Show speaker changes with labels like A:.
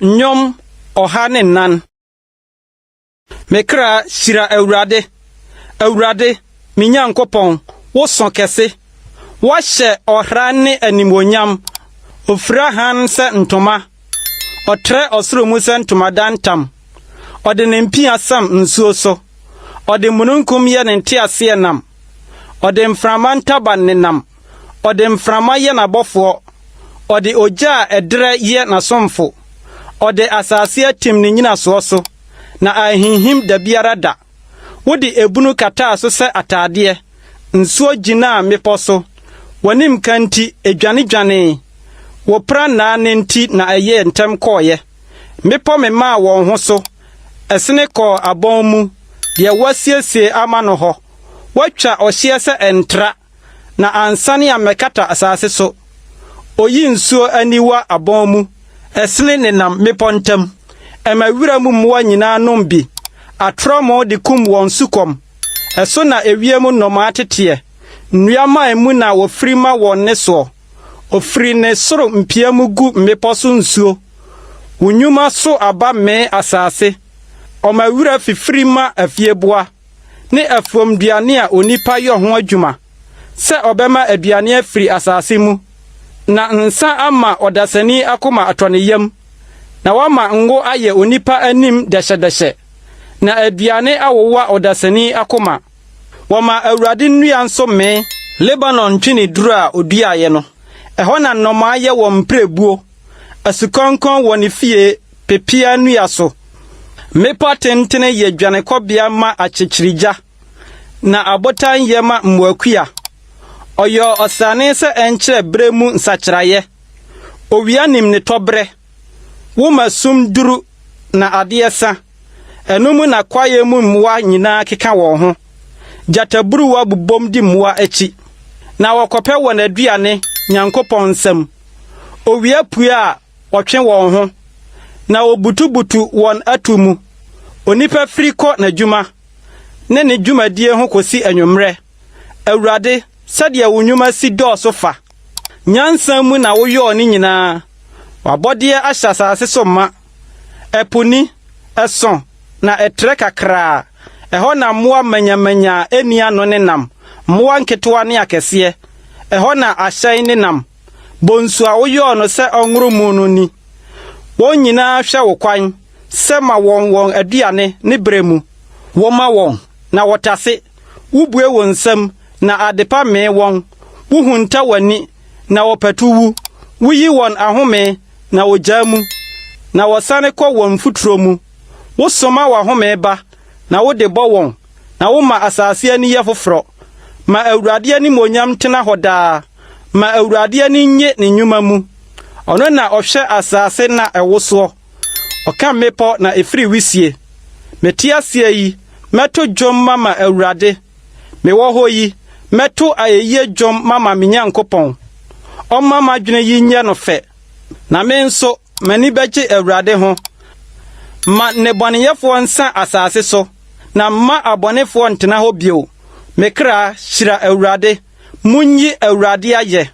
A: Nyom ohane nan. Mekra shira Awurade. Awurade, me Nyankopɔn, wo son kɛse. Wahyɛ ɔhra ne animonyam. Ofira han sɛ ntoma. Ɔtrɛ ɔsoro mu sɛ ntoma dantam. Ɔde ne mpia sam nsuo so. Ɔde mununkum yɛ ne nteaseɛ nam. Ɔde mframa ntaban ne nam. Ɔde mframa yɛ n'abɔfoɔ. Ɔde ogya a ɛdrɛ yɛ n'asomfo. Ɔde asase atim ne nyinasoɔ so. Na ahinhim da biara da. Wode ebunu kata so sɛ ataadeɛ. Nsuo gyina mepɔ so. Wanim kanti edwane. Wopra na nenti na ɛyɛ ntem kɔɔyɛ. Mepɔ me maa wɔn ho so. Ɛsene kɔɔ abɔn mu. Deɛ wasiesie ama no hɔ. Watwa ɔhyeɛ sɛ ɛntra. Na ansane a mɛkata asase so. Oyi nsuo aniwa abɔn mu. Ɛsene nenam mepɔ ntam. Ɛma wura mu mmoa nyinaa nom bi. Atrɔmo de kum wɔn sukɔm. Ɛso na ewiem nnɔmaa teteɛ. Nnuama emu na wofiri ma wɔn ne soɔ. Ofiri ne soro mpia mu gu mmepɔ so nsuo. Wunyuma so aba mee asase. Ɔma wura fifiri ma afieboa. Ne afuomduane a onipa yɛ ho adwuma. Sɛ ɔbɛma aduane afiri asase mu. Na nsa ama ɔdasani akoma atɔneyam. Na wama ngo ayɛ onipa anim dɛhyɛdɛhyɛ. Na aduane awowa ɔdasani akoma. Wama Awurade nnua nso mee. Lebanon twini duru a oduaeɛ no. Ɛhɔ na nnɔmaa yɛ wɔ mprebuo. Asukɔnkɔn wɔ ne fie pepia nnua so. Mepɔ tentene yɛ dwanekɔbea ma akyekyirigya. Na abotan yɛ ma mmoakua. Ɔyɛ ɔsane sɛ ɛnkyerɛ bere mu nsakyerɛeɛ. Owia nim ne tɔbrɛ. Woma sum duru na adeɛ sa. Ɛno mu na kwaeɛ mu mmoa nyinaa keka wɔn ho. Gyataburuwa bubom di mmoa akyi. Na wɔkɔpɛ wɔn aduane Nyankopɔn nsam. Owia pue a wɔtwe wɔn ho. Na obutubutu wɔn atu mu. Onipa firi kɔ n'adwuma. Ne ne dwumadie ho kosi anwummerɛ. Awurade, sɛdeɛ wo nnwuma si dɔɔso fa. Nyansa mu na woyɔɔ ne nyinaa. Wabɔdeɛ ahyɛ asase so ma. Ɛponi, ɛso, na ɛtrɛ kakraa. Ɛhɔ na mmoa manyamanya eni ano ne nam. Mmoa nketewa ne akɛseɛ. Ɛhɔ na ahyɛn ne nam. Bonsu a woyɔɔ no sɛ ɔnworo mu no ni. Wɔn nyinaa hwɛ wo kwan. Sɛ ma wɔn aduane ne bere mu. Wɔma wɔn, na wɔtase. Wubue wɔn nsam, na adepa mee wɔn. Wuhunta w'ani, na wɔpɛtu wu. Wuyi wɔn ahome, na wogyaa mu. Na wɔsane kɔ wɔn futuro mu. Wosoma w'ahome ba, na wode bɔ wɔn. Na woma asase ani yɛ foforɔ. Ma Awurade animonyam tena hɔ daa. Ma Awurade ani nye ne nnwuma mu. Ɔno na ɔhwɛ asase na ɛwosoɔ. Ɔka mmepɔ na efiri wisie. Mete aseɛ yi, mɛto dwom mama Awurade. Mewɔ hɔ yi, mɛto ayɛyie dwom mama me Nyankopɔn. Ɔma m'adwene yi nyɛ no fɛ. Na me nso, m'ani bɛgye Awurade ho. Ma nnebɔneyɛfoɔ nsa asase so. Na mma abɔnefoɔ ntena hɔ bio. Mekra hyira Awurade. Munyi Awurade ayɛ.